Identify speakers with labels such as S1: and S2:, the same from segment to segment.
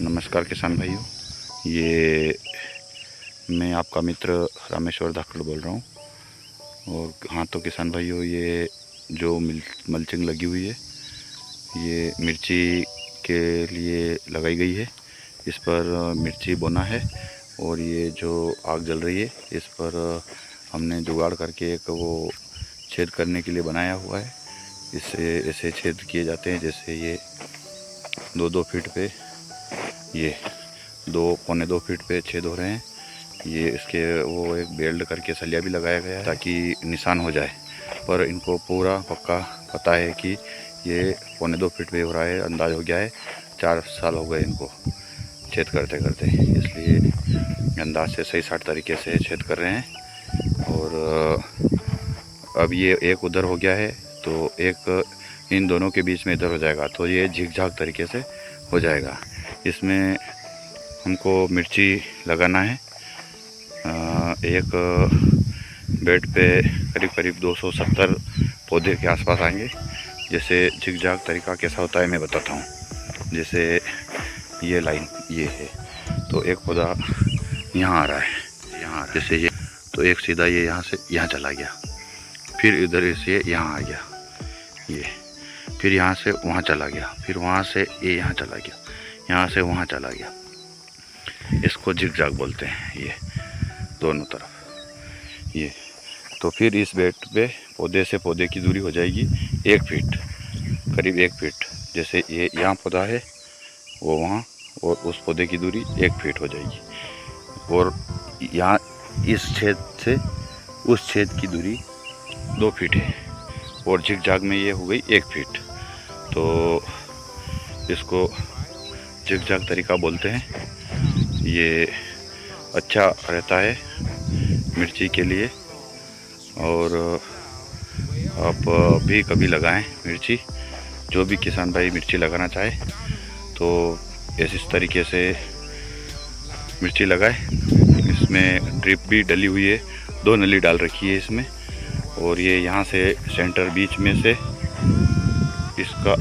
S1: नमस्कार किसान भाइयों, ये मैं आपका मित्र रामेश्वर धाकड़ बोल रहा हूँ। और हाँ तो किसान भाइयों, ये जो मल्चिंग लगी हुई है ये मिर्ची के लिए लगाई गई है। इस पर मिर्ची बोना है और ये जो आग जल रही है इस पर हमने जुगाड़ करके एक वो छेद करने के लिए बनाया हुआ है। इससे ऐसे छेद किए जाते हैं जैसे ये 2-2 फीट पे, ये 2-2.25 फीट पे छेद हो रहे हैं। ये इसके वो एक बेल्ट करके सलिया भी लगाया गया है ताकि निशान हो जाए, पर इनको पूरा पक्का पता है कि ये 2.25 फीट पे हो रहा है। अंदाज हो गया है, 4 साल हो गए इनको छेद करते करते, इसलिए अंदाज से सही 60 तरीके से छेद कर रहे हैं। और अब ये एक उधर हो गया है तो एक इन दोनों के बीच में इधर हो जाएगा, तो ये झिकझाक तरीके से हो जाएगा। इसमें हमको मिर्ची लगाना है। एक बेड पे करीब करीब 270 पौधे के आसपास आएंगे। जैसे झिकझाक तरीका कैसा होता है मैं बताता हूँ। जैसे ये लाइन ये है तो एक पौधा यहाँ आ रहा है, यहाँ जैसे ये, तो एक सीधा ये यहाँ से यहाँ चला गया, फिर इधर से यहाँ आ गया, ये फिर यहाँ से वहाँ चला गया, फिर वहाँ से ये यहाँ चला गया, यहाँ से वहाँ चला गया। इसको झिकझाक बोलते हैं, ये दोनों तरफ ये। तो फिर इस बेड पे पौधे से पौधे की दूरी हो जाएगी 1 फीट, करीब 1 फीट। जैसे ये यहाँ पौधा है वो वहाँ, और उस पौधे की दूरी 1 फीट हो जाएगी। और यहाँ इस छेद से उस छेद की दूरी 2 फीट है, और झिकझाक में ये हो गई 1 फीट। तो इसको झिकझाक तरीका बोलते हैं। ये अच्छा रहता है मिर्ची के लिए। और आप भी कभी लगाएं मिर्ची, जो भी किसान भाई मिर्ची लगाना चाहे तो इस तरीके से मिर्ची लगाए। इसमें ड्रिप भी डली हुई है, 2 नली डाल रखी है इसमें। और ये यहाँ से सेंटर बीच में से इसका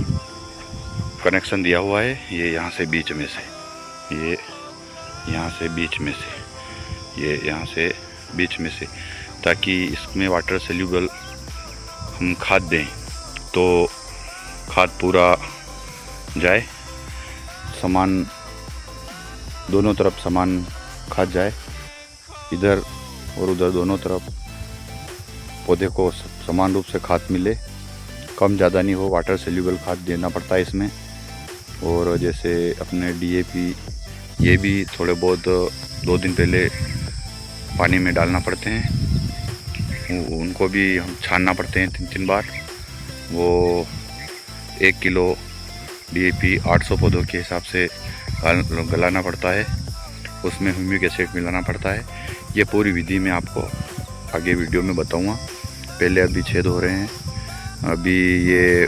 S1: कनेक्शन दिया हुआ है, ये यहाँ से बीच में से, ये यहाँ से बीच में से, ये यहाँ से बीच में से, ताकि इसमें वाटर सोल्यूबल हम खाद दें तो खाद पूरा जाए, समान दोनों तरफ समान खाद जाए, इधर और उधर दोनों तरफ पौधे को समान रूप से खाद मिले, कम ज़्यादा नहीं हो। वाटर सोल्यूबल खाद देना पड़ता है इसमें। और जैसे अपने DAP ये भी थोड़े बहुत 2 दिन पहले पानी में डालना पड़ते हैं, उनको भी हम छानना पड़ते हैं 3-3 बार। वो 1 किलो DAP 800 पौधों के हिसाब से गलाना पड़ता है, उसमें ह्यूमिक एसिड मिलाना पड़ता है। ये पूरी विधि मैं आपको आगे वीडियो में बताऊंगा। पहले अभी छेद हो रहे हैं, अभी ये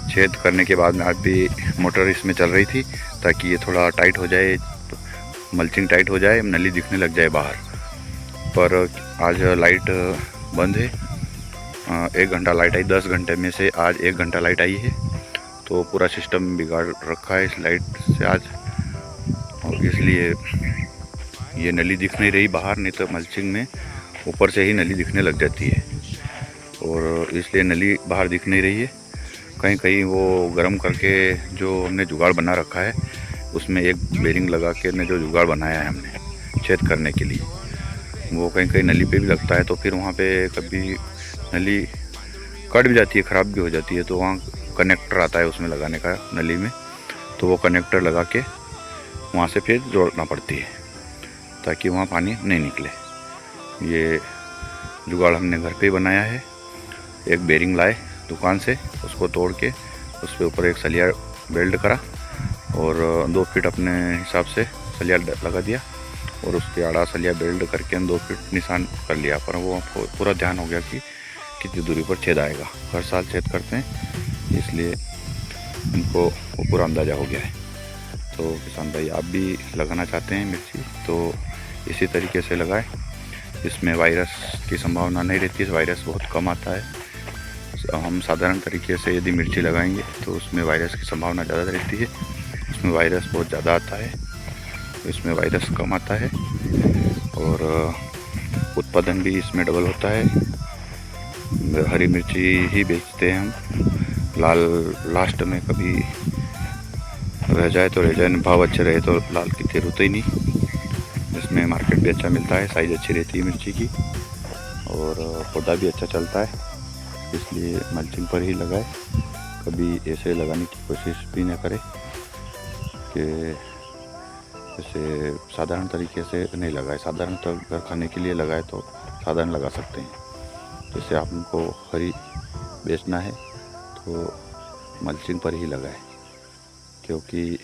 S1: छेद करने के बाद में अभी मोटर इसमें चल रही थी ताकि ये थोड़ा टाइट हो जाए, मल्चिंग टाइट हो जाए, नली दिखने लग जाए बाहर। पर आज लाइट बंद है, 1 घंटा लाइट आई, 10 घंटे में से आज 1 घंटा लाइट आई है। तो पूरा सिस्टम बिगाड़ रखा है इस लाइट से आज, और इसलिए ये नली दिख नहीं रही बाहर, नहीं तो मल्चिंग में ऊपर से ही नली दिखने लग जाती है। और इसलिए नली बाहर दिख नहीं रही है। कहीं कहीं वो गर्म करके जो हमने जुगाड़ बना रखा है उसमें एक बेरिंग लगा के ने जो जुगाड़ बनाया है हमने छेद करने के लिए, वो कहीं कहीं नली पे भी लगता है। तो फिर वहाँ पे कभी नली कट भी जाती है, ख़राब भी हो जाती है, तो वहाँ कनेक्टर आता है उसमें लगाने का नली में, तो वो कनेक्टर लगा के वहाँ से फिर जोड़ना पड़ती है ताकि वहाँ पानी नहीं निकले। ये जुगाड़ हमने घर पे ही बनाया है। एक बेरिंग लाए दुकान से, उसको तोड़ के उस पर ऊपर एक सलिया बेल्ट करा और 2 फीट अपने हिसाब से सलिया लगा दिया, और उसके आड़ा सलिया बेल्ट करके 2 फीट निशान कर लिया। पर वो पूरा ध्यान हो गया कि कितनी दूरी पर छेद आएगा। हर साल छेद करते हैं, इसलिए उनको वो पूरा अंदाज़ा हो गया है। तो किसान भाई आप भी लगाना चाहते हैं मिर्ची तो इसी तरीके से लगाएं। इसमें वायरस की संभावना नहीं रहती है, वायरस बहुत कम आता है। हम साधारण तरीके से यदि मिर्ची लगाएंगे तो उसमें वायरस की संभावना ज़्यादा रहती है। इसमें वायरस बहुत ज़्यादा आता है, इसमें वायरस कम आता है और उत्पादन भी इसमें डबल होता है। हरी मिर्ची ही बेचते हैं हम। लास्ट में कभी रह जाए तो रह जाए, भाव अच्छे रहे तो लाल की तेल होते ही नहीं। इसमें मार्केट भी अच्छा मिलता है, साइज़ अच्छी रहती है मिर्ची की और पौधा भी अच्छा चलता है, इसलिए मल्चिंग पर ही लगाए। कभी ऐसे लगाने की कोशिश भी न करें कि जैसे साधारण तरीके से नहीं लगाए। साधारण तो घर खाने के लिए लगाए तो साधारण लगा सकते हैं। जैसे आपको हरी बेचना है तो मल्चिंग पर ही लगाए, क्योंकि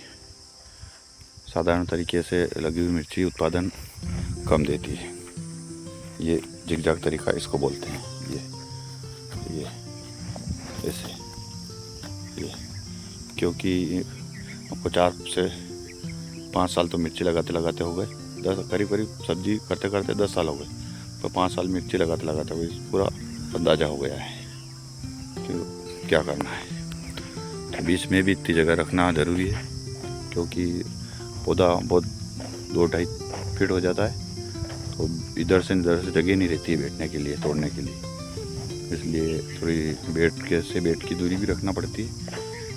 S1: साधारण तरीके से लगी हुई मिर्ची उत्पादन कम देती है। ये जिगजाग तरीका इसको बोलते हैं। ये ऐसे ये, क्योंकि आपको 4 से 5 साल तो मिर्ची लगाते लगाते हो गए, 10 करीब सब्जी करते करते 10 साल हो गए, तो 5 साल मिर्ची लगाते लगाते हो गए। पूरा अंदाज़ा हो गया है कि क्या करना है। तो बीच में भी इतनी जगह रखना ज़रूरी है, क्योंकि पौधा बहुत 2-2.5 फीट हो जाता है, तो इधर से जगह नहीं रहती है बैठने के लिए, तोड़ने के लिए। इसलिए थोड़ी बेड की दूरी भी रखना पड़ती है,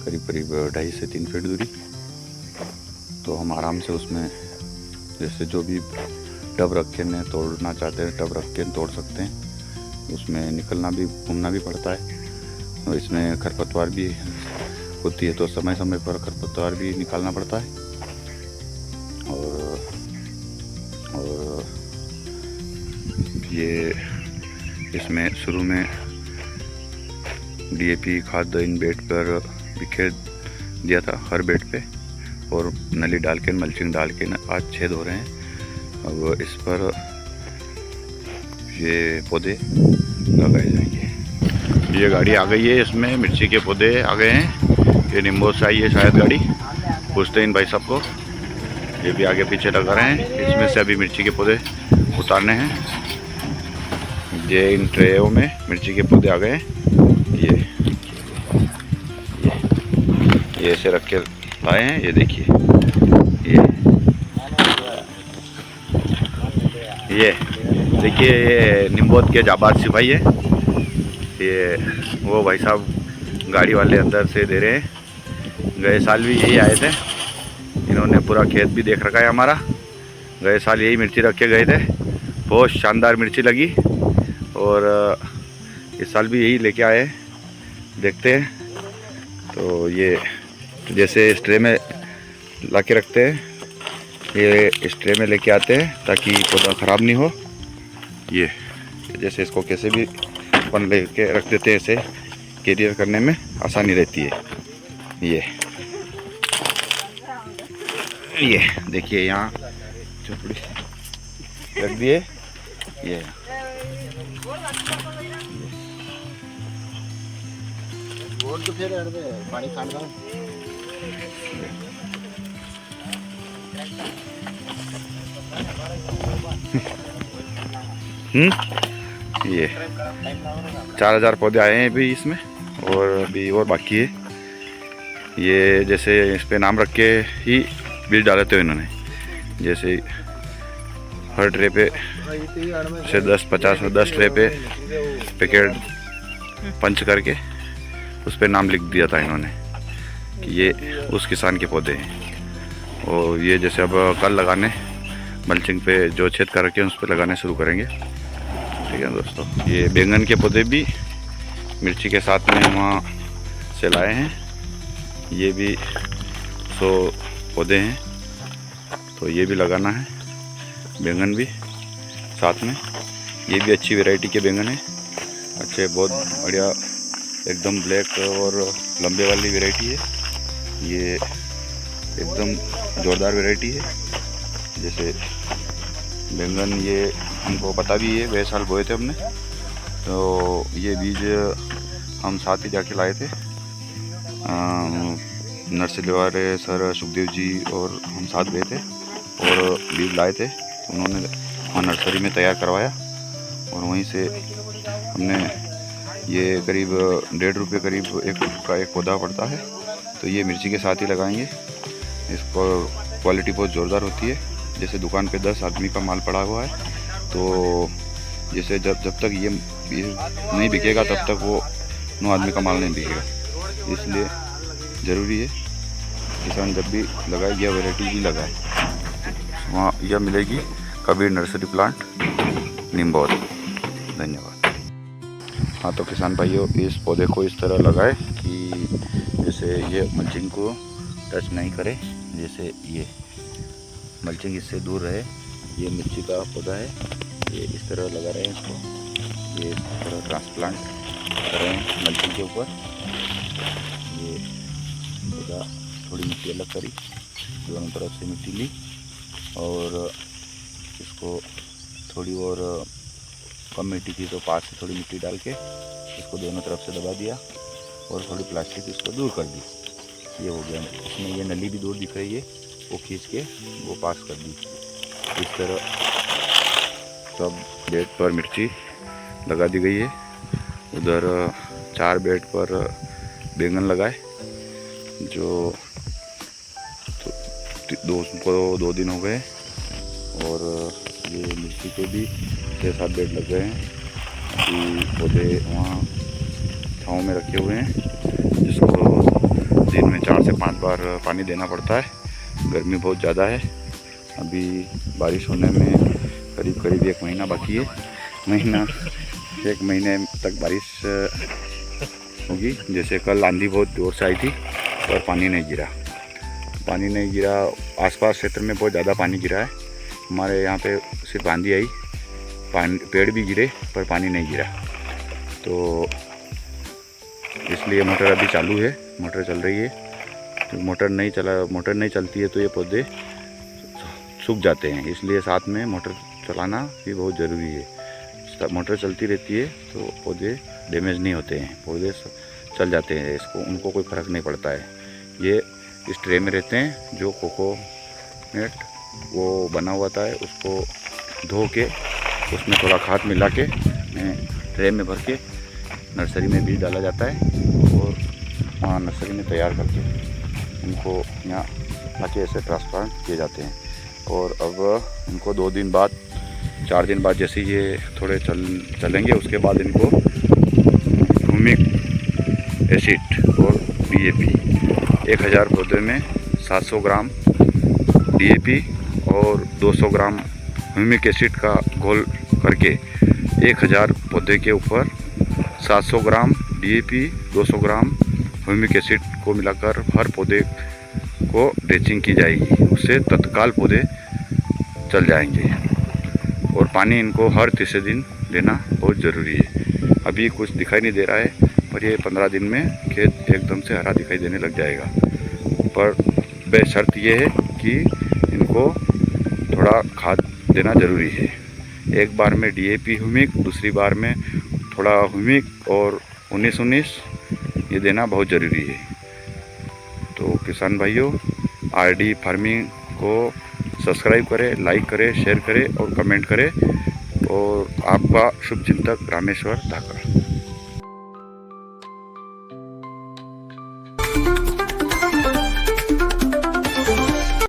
S1: करीब 2.5 से 3 फीट दूरी। तो हम आराम से उसमें जैसे जो भी टब रख के तोड़ना चाहते हैं, टब रख के तोड़ सकते हैं। उसमें निकलना भी, घूमना भी पड़ता है। और इसमें खरपतवार भी होती है, तो समय समय पर खरपतवार भी निकालना पड़ता है। और ये इसमें शुरू में DAP खाद इन बेड पर बिखेर दिया था, हर बेड पे, और नली डाल के मल्चिंग डाल के आज छेद हो रहे हैं। अब इस पर ये पौधे लगाए जाएंगे। ये गाड़ी आ गई है, इसमें मिर्ची के पौधे आ गए हैं। ये निम्बोस से आई है शायद गाड़ी, पूछते हैं इन भाई साहब को। ये भी आगे पीछे लगा रहे हैं। इसमें से अभी मिर्ची के पौधे उतारने हैं। ये इन ट्रेयों में मिर्ची के पौधे आ गए हैं। ये ऐसे रख के लाए हैं। ये देखिए, ये देखिए, ये निम्बोद के जाबाज सिपाही है। ये वो भाई साहब गाड़ी वाले अंदर से दे रहे हैं। गए साल भी यही आए थे, इन्होंने पूरा खेत भी देख रखा है हमारा। गए साल यही मिर्ची रख के गए थे, बहुत शानदार मिर्ची लगी, और इस साल भी यही लेके आए, देखते हैं। तो ये जैसे स्ट्रे में ला के रखते हैं, ये स्ट्रे में लेके आते हैं ताकि पौधा ख़राब नहीं हो। ये जैसे इसको कैसे भी अपन लेके रख देते हैं, ऐसे कैरियर करने में आसानी रहती है। ये देखिए, यहाँ चुपड़ी रख दिए। ये तो फिर पानी ये 4000 पौधे आए हैं अभी इसमें, और अभी और बाकी है। ये जैसे इस पे नाम रख के ही बीज डाले थे इन्होंने। जैसे हर ट्रे पे से 10 ट्रे पे पैकेट पंच करके उस पर नाम लिख दिया था इन्होंने कि ये उस किसान के पौधे हैं। और ये जैसे अब कल लगाने मल्चिंग पे जो छेद कर रखे हैं उस पर लगाने शुरू करेंगे। ठीक है दोस्तों, ये बैंगन के पौधे भी मिर्ची के साथ में वहाँ से लाए हैं। ये भी 100 पौधे हैं, तो ये भी लगाना है। बैंगन भी साथ में, ये भी अच्छी वैरायटी के बैंगन है, अच्छे, बहुत बढ़िया, एकदम ब्लैक और लंबे वाली वैरायटी है। ये एकदम ज़ोरदार वैरायटी है। जैसे बैंगन ये हमको पता भी है, वह साल बोए थे हमने, तो ये बीज हम साथ ही जाके लाए थे। नर्सरी वाले सर सुखदेव जी और हम साथ गए थे और बीज लाए थे। उन्होंने वहाँ नर्सरी में तैयार करवाया और वहीं से हमने ये करीब 1.5 रुपये करीब एक पौधा पड़ता है, तो ये मिर्ची के साथ ही लगाएंगे। इसको क्वालिटी बहुत ज़ोरदार होती है। जैसे दुकान पे 10 आदमी का माल पड़ा हुआ है, तो जैसे जब तक ये नहीं बिकेगा तब तक वो 9 आदमी का माल नहीं बिकेगा। इसलिए ज़रूरी है किसान जब भी लगाए यह वैरायटी ही लगाए। वहाँ यह मिलेगी कबीर नर्सरी प्लांट, निम्बौर। धन्यवाद। हाँ तो किसान भाइयों, इस पौधे को इस तरह लगाए कि जैसे ये मल्चिंग को टच नहीं करे, जैसे ये मल्चिंग इससे दूर रहे। ये मिर्ची का पौधा है, ये इस तरह लगा रहे हैं इसको, ये इस तरह ट्रांसप्लांट कर रहे हैं मल्चिंग के ऊपर। ये पौधा थोड़ी मिट्टी अलग करी, दोनों तरफ से मिट्टी ली और इसको थोड़ी और कम मिट्टी थी तो पास से थोड़ी मिट्टी डाल के इसको दोनों तरफ से दबा दिया और थोड़ी प्लास्टिक इसको दूर कर दी। ये हो गया। इसमें ये नली भी दूर दिख रही है, वो खींच के वो पास कर दी। इस तरह सब बेड पर मिर्ची लगा दी गई है। उधर 4 बेड पर बैंगन लगाए, जो तो 2 दिन हो गए। और ये मिर्ची के भी 6-7 बेड लग गए हैं। अभी पौधे वहाँ छाँव में रखे हुए हैं, जिसको दिन में 4 से 5 बार पानी देना पड़ता है। गर्मी बहुत ज़्यादा है। अभी बारिश होने में करीब 1 महीना बाकी है। 1 महीने तक बारिश होगी। जैसे कल आंधी बहुत ज़ोर से आई थी पर पानी नहीं गिरा। आसपास क्षेत्र में बहुत ज़्यादा पानी गिरा है। हमारे यहाँ पे सिर्फ आंधी आई, पेड़ भी गिरे पर पानी नहीं गिरा। तो इसलिए मोटर अभी चालू है, मोटर चल रही है। तो मोटर नहीं चलती है तो ये पौधे सूख जाते हैं। इसलिए साथ में मोटर चलाना भी बहुत ज़रूरी है। मोटर चलती रहती है तो पौधे डैमेज नहीं होते हैं, पौधे चल जाते हैं, उनको कोई फ़र्क नहीं पड़ता है। ये इस ट्रे में रहते हैं, जो कोकोनट वो बना हुआ था है, उसको धो के उसमें थोड़ा खाद मिला के ट्रे में भर के नर्सरी में बीज डाला जाता है और वहाँ नर्सरी में तैयार करके उनको यहाँ लाके ऐसे ट्रांसप्लांट किए जाते हैं। और अब इनको 2 दिन बाद 4 दिन बाद जैसे ये थोड़े चलेंगे, उसके बाद इनको ह्यूमिक एसिड और DAP 1000 पौधे में 700 ग्राम DAP और 200 ग्राम ह्यूमिक एसिड का घोल करके 1000 पौधे के ऊपर 700 ग्राम DAP 200 ग्राम ह्यूमिक एसिड को मिलाकर हर पौधे को ड्रेचिंग की जाएगी। उससे तत्काल पौधे चल जाएंगे। और पानी इनको हर तीसरे दिन देना बहुत ज़रूरी है। अभी कुछ दिखाई नहीं दे रहा है पर ये 15 दिन में खेत एकदम से हरा दिखाई देने लग जाएगा। पर बेशर्त ये है कि इनको थोड़ा खाद देना ज़रूरी है। एक बार में DAP ह्यूमिक, दूसरी बार में थोड़ा ह्यूमिक और 19-19 ये देना बहुत ज़रूरी है। तो किसान भाइयों, RD फार्मिंग को सब्सक्राइब करें, लाइक करें, शेयर करें और कमेंट करें। और आपका शुभचिंतक रामेश्वर धाकड़।